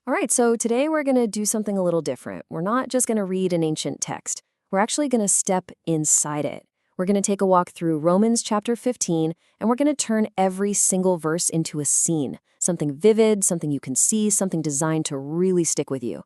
All right, so today we're going to do something a little different. We're not just going to read an ancient text. We're actually going to step inside it. We're going to take a walk through Romans chapter 15, and we're going to turn every single verse into a scene, something vivid, something you can see, something designed to really stick with you.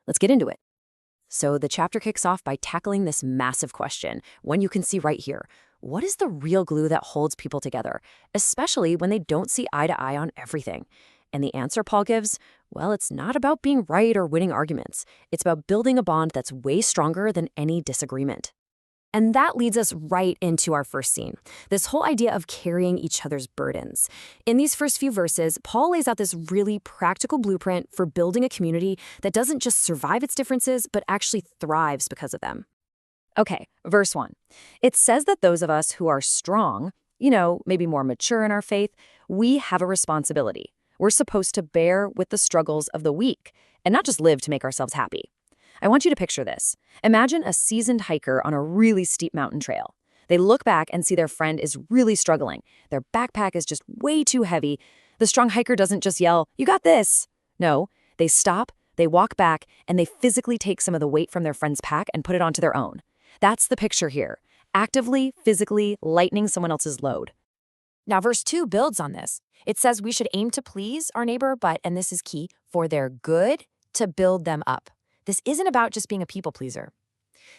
Let's get into it. So the chapter kicks off by tackling this massive question, one you can see right here. What is the real glue that holds people together, especially when they don't see eye to eye on everything? And the answer Paul gives, well, it's not about being right or winning arguments. It's about building a bond that's way stronger than any disagreement. And that leads us right into our first scene, this whole idea of carrying each other's burdens. In these first few verses, Paul lays out this really practical blueprint for building a community that doesn't just survive its differences, but actually thrives because of them. Okay, verse 1. It says that those of us who are strong, maybe more mature in our faith, we have a responsibility. We're supposed to bear with the struggles of the weak and not just live to make ourselves happy. I want you to picture this. Imagine a seasoned hiker on a really steep mountain trail. They look back and see their friend is really struggling. Their backpack is just way too heavy. The strong hiker doesn't just yell, "You got this!" No, they stop, they walk back, and they physically take some of the weight from their friend's pack and put it onto their own. That's the picture here. Actively, physically lightening someone else's load. Now, verse 2 builds on this. It says we should aim to please our neighbor, but, and this is key, for their good, to build them up. This isn't about just being a people pleaser.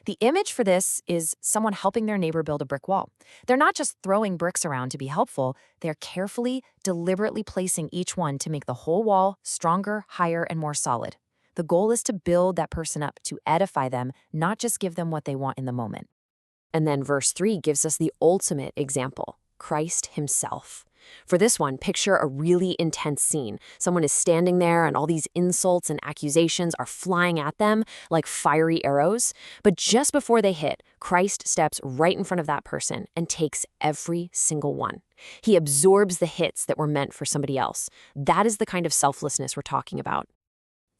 The image for this is someone helping their neighbor build a brick wall. They're not just throwing bricks around to be helpful. They're carefully, deliberately placing each one to make the whole wall stronger, higher, and more solid. The goal is to build that person up, to edify them, not just give them what they want in the moment. And then verse 3 gives us the ultimate example, Christ himself. For this one, picture a really intense scene. Someone is standing there and all these insults and accusations are flying at them like fiery arrows. But just before they hit, Christ steps right in front of that person and takes every single one. He absorbs the hits that were meant for somebody else. That is the kind of selflessness we're talking about.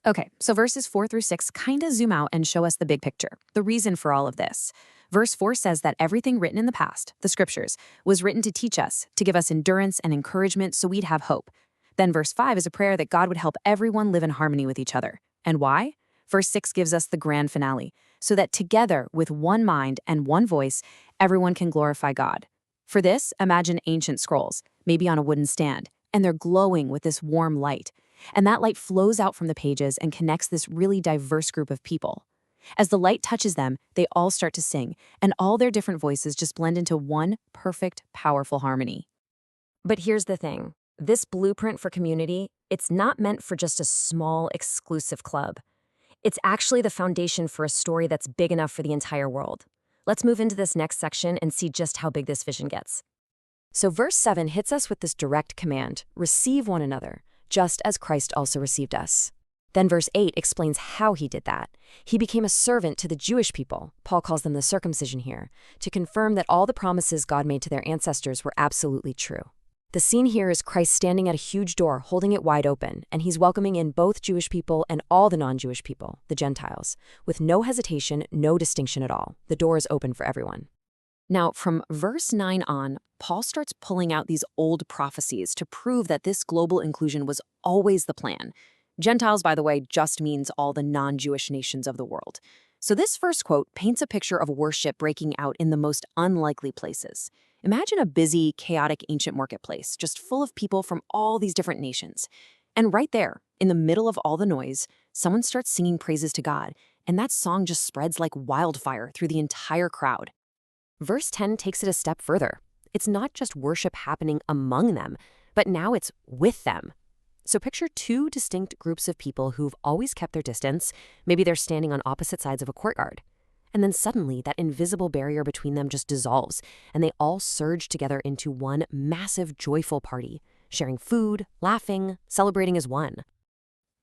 Okay, so verses 4 through 6 kind of zoom out and show us the big picture, the reason for all of this. Verse 4 says that everything written in the past, the scriptures, was written to teach us, to give us endurance and encouragement so we'd have hope. Then verse 5 is a prayer that God would help everyone live in harmony with each other. And why? Verse 6 gives us the grand finale, so that together, with one mind and one voice, everyone can glorify God. For this, imagine ancient scrolls, maybe on a wooden stand, and they're glowing with this warm light. And that light flows out from the pages and connects this really diverse group of people. As the light touches them, they all start to sing, and all their different voices just blend into one perfect, powerful harmony. But here's the thing. This blueprint for community, it's not meant for just a small, exclusive club. It's actually the foundation for a story that's big enough for the entire world. Let's move into this next section and see just how big this vision gets. So verse 7 hits us with this direct command, receive one another, just as Christ also received us. Then verse 8 explains how he did that. He became a servant to the Jewish people, Paul calls them the circumcision here, to confirm that all the promises God made to their ancestors were absolutely true. The scene here is Christ standing at a huge door, holding it wide open, and he's welcoming in both Jewish people and all the non-Jewish people, the Gentiles, with no hesitation, no distinction at all. The door is open for everyone. Now, from verse 9 on, Paul starts pulling out these old prophecies to prove that this global inclusion was always the plan. Gentiles, by the way, just means all the non-Jewish nations of the world. So this first quote paints a picture of worship breaking out in the most unlikely places. Imagine a busy, chaotic ancient marketplace, just full of people from all these different nations. And right there, in the middle of all the noise, someone starts singing praises to God, and that song just spreads like wildfire through the entire crowd. Verse 10 takes it a step further. It's not just worship happening among them, but now it's with them. So picture two distinct groups of people who've always kept their distance. Maybe they're standing on opposite sides of a courtyard. And then suddenly that invisible barrier between them just dissolves, and they all surge together into one massive, joyful party, sharing food, laughing, celebrating as one.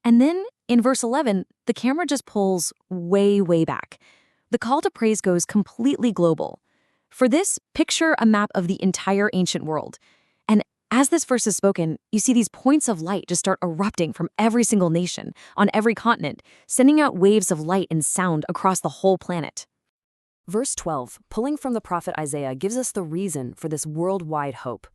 And then in verse 11, the camera just pulls way, way back. The call to praise goes completely global. For this, picture a map of the entire ancient world. And as this verse is spoken, you see these points of light just start erupting from every single nation, on every continent, sending out waves of light and sound across the whole planet. Verse 12, pulling from the prophet Isaiah, gives us the reason for this worldwide hope.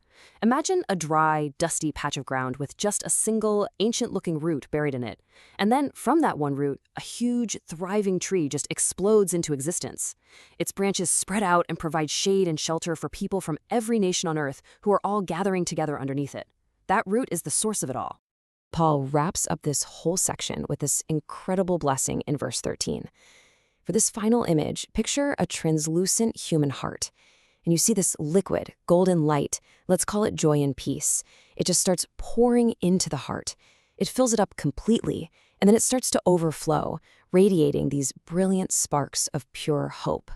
Imagine a dry, dusty patch of ground with just a single, ancient-looking root buried in it. And then, from that one root, a huge, thriving tree just explodes into existence. Its branches spread out and provide shade and shelter for people from every nation on earth who are all gathering together underneath it. That root is the source of it all. Paul wraps up this whole section with this incredible blessing in verse 13. For this final image, picture a translucent human heart. And you see this liquid, golden light, let's call it joy and peace. It just starts pouring into the heart. It fills it up completely, and then it starts to overflow, radiating these brilliant sparks of pure hope.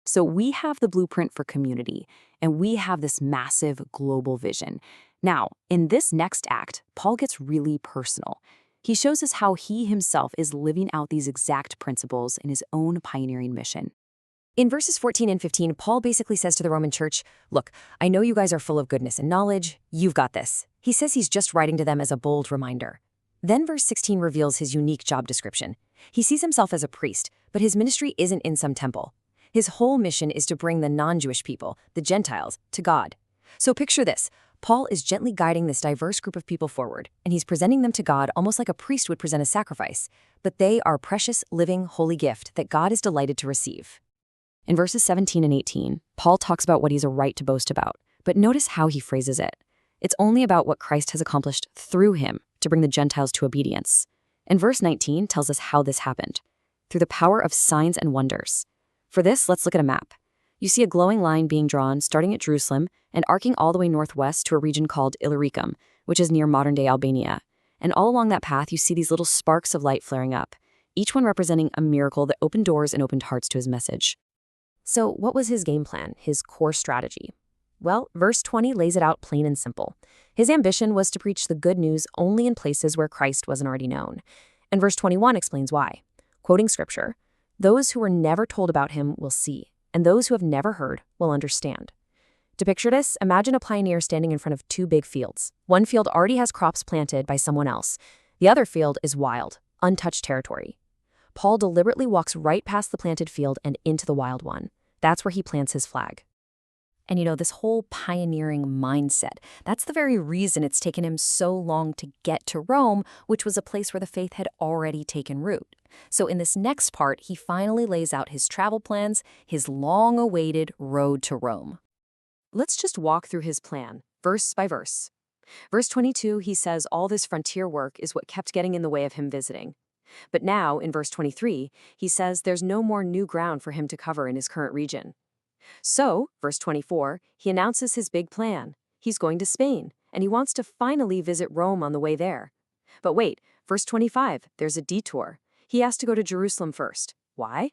So we have the blueprint for community, and we have this massive global vision. Now, in this next act, Paul gets really personal. He shows us how he himself is living out these exact principles in his own pioneering mission. In verses 14 and 15, Paul basically says to the Roman church, look, I know you guys are full of goodness and knowledge. You've got this. He says he's just writing to them as a bold reminder. Then verse 16 reveals his unique job description. He sees himself as a priest, but his ministry isn't in some temple. His whole mission is to bring the non-Jewish people, the Gentiles, to God. So picture this. Paul is gently guiding this diverse group of people forward, and he's presenting them to God almost like a priest would present a sacrifice. But they are a precious, living, holy gift that God is delighted to receive. In verses 17 and 18, Paul talks about what he's a right to boast about, but notice how he phrases it. It's only about what Christ has accomplished through him to bring the Gentiles to obedience. And verse 19 tells us how this happened, through the power of signs and wonders. For this, let's look at a map. You see a glowing line being drawn starting at Jerusalem and arcing all the way northwest to a region called Illyricum, which is near modern-day Albania. And all along that path, you see these little sparks of light flaring up, each one representing a miracle that opened doors and opened hearts to his message. So what was his game plan, his core strategy? Well, verse 20 lays it out plain and simple. His ambition was to preach the good news only in places where Christ wasn't already known. And verse 21 explains why. Quoting scripture, those who were never told about him will see, and those who have never heard will understand. To picture this, imagine a pioneer standing in front of two big fields. One field already has crops planted by someone else. The other field is wild, untouched territory. Paul deliberately walks right past the planted field and into the wild one. That's where he plants his flag. And this whole pioneering mindset, that's the very reason it's taken him so long to get to Rome, which was a place where the faith had already taken root. So in this next part, he finally lays out his travel plans, his long-awaited road to Rome. Let's just walk through his plan, verse by verse. Verse 22, he says all this frontier work is what kept getting in the way of him visiting. But now, in verse 23, he says there's no more new ground for him to cover in his current region. So, verse 24, he announces his big plan. He's going to Spain, and he wants to finally visit Rome on the way there. But wait, verse 25, there's a detour. He has to go to Jerusalem first. Why?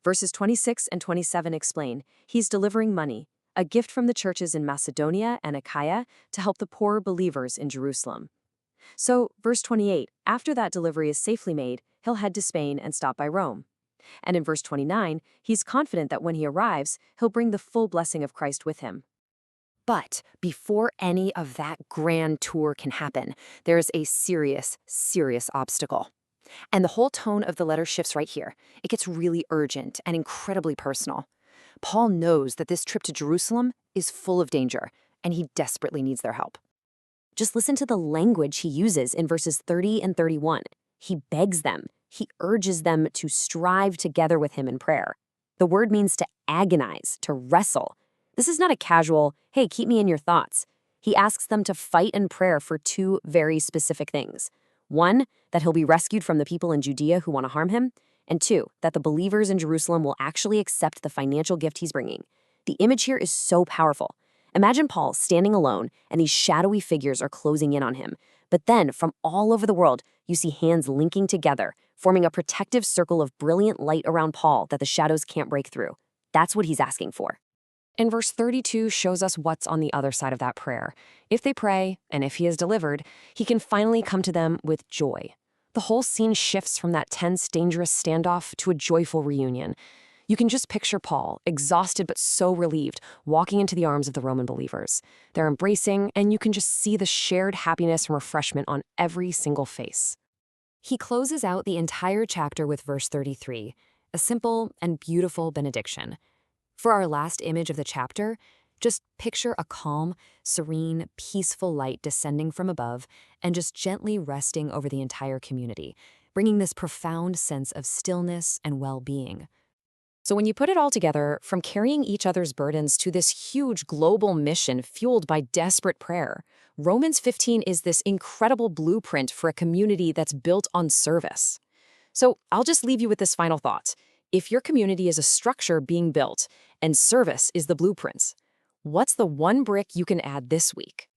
Verses 26 and 27 explain he's delivering money, a gift from the churches in Macedonia and Achaia to help the poor believers in Jerusalem. So, verse 28, after that delivery is safely made, he'll head to Spain and stop by Rome. And in verse 29, he's confident that when he arrives, he'll bring the full blessing of Christ with him. But before any of that grand tour can happen, there's a serious, serious obstacle. And the whole tone of the letter shifts right here. It gets really urgent and incredibly personal. Paul knows that this trip to Jerusalem is full of danger, and he desperately needs their help. Just listen to the language he uses in verses 30 and 31. He begs them. He urges them to strive together with him in prayer. The word means to agonize, to wrestle. This is not a casual, hey, keep me in your thoughts. He asks them to fight in prayer for two very specific things. One, that he'll be rescued from the people in Judea who want to harm him. And two, that the believers in Jerusalem will actually accept the financial gift he's bringing. The image here is so powerful. Imagine Paul standing alone, and these shadowy figures are closing in on him. But then, from all over the world, you see hands linking together, forming a protective circle of brilliant light around Paul that the shadows can't break through. That's what he's asking for. And verse 32 shows us what's on the other side of that prayer. If they pray, and if he is delivered, he can finally come to them with joy. The whole scene shifts from that tense, dangerous standoff to a joyful reunion. You can just picture Paul, exhausted but so relieved, walking into the arms of the Roman believers. They're embracing, and you can just see the shared happiness and refreshment on every single face. He closes out the entire chapter with verse 33, a simple and beautiful benediction. For our last image of the chapter, Just picture a calm, serene, peaceful light descending from above and just gently resting over the entire community, bringing this profound sense of stillness and well-being. So when you put it all together, from carrying each other's burdens to this huge global mission fueled by desperate prayer, Romans 15 is this incredible blueprint for a community that's built on service. So I'll just leave you with this final thought. If your community is a structure being built and service is the blueprints, what's the one brick you can add this week?